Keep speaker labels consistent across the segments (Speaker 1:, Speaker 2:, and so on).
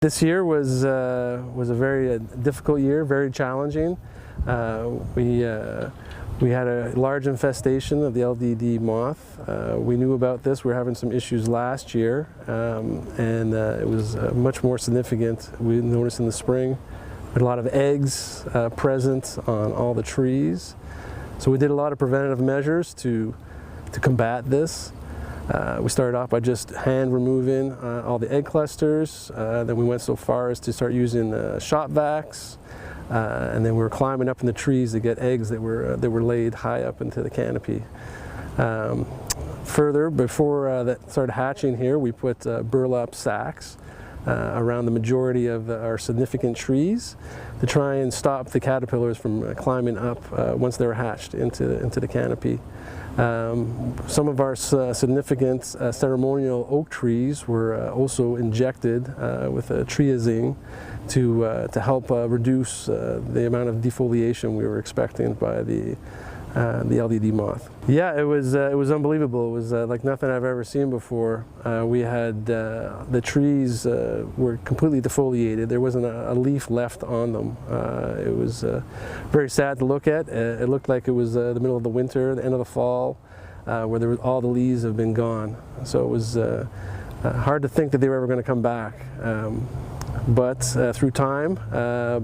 Speaker 1: This year was a very difficult year, very challenging. We had a large infestation of the LDD moth. We knew about this. We were having some issues last year, and it was much more significant. We noticed in the spring. We had a lot of eggs present on all the trees. So we did a lot of preventative measures to combat this. We started off by just hand removing all the egg clusters. Then we went so far as to start using shot vacs. And then we were climbing up in the trees to get eggs that were laid high up into the canopy. Further, before that started hatching here, we put burlap sacks around the majority of our significant trees to try and stop the caterpillars from climbing up once they were hatched into the canopy. Some of our significant ceremonial oak trees were also injected with triazine to help reduce the amount of defoliation we were expecting by the LDD moth. Yeah, it was unbelievable. It was like nothing I've ever seen before. We had the trees were completely defoliated. There wasn't a leaf left on them. It was very sad to look at. It looked like it was the middle of the winter, the end of the fall, where all the leaves have been gone. So it was hard to think that they were ever going to come back. But through time,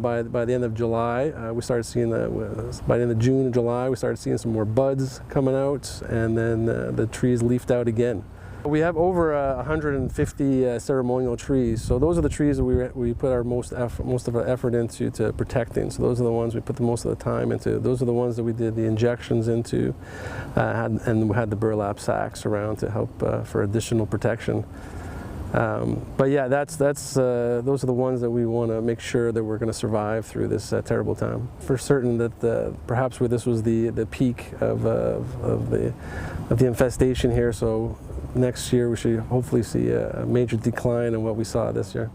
Speaker 1: by the end of July, we started seeing by the end of June and July, we started seeing some more buds coming out, and then the trees leafed out again. We have over 150 ceremonial trees, so those are the trees that we put most of our effort into protecting. So those are the ones we put the most of the time into. Those are the ones that we did the injections into, and we had the burlap sacks around to help for additional protection. But yeah, those are the ones that we want to make sure that we're going to survive through this terrible time. For certain that perhaps this was the peak of the infestation here. So next year we should hopefully see a major decline in what we saw this year.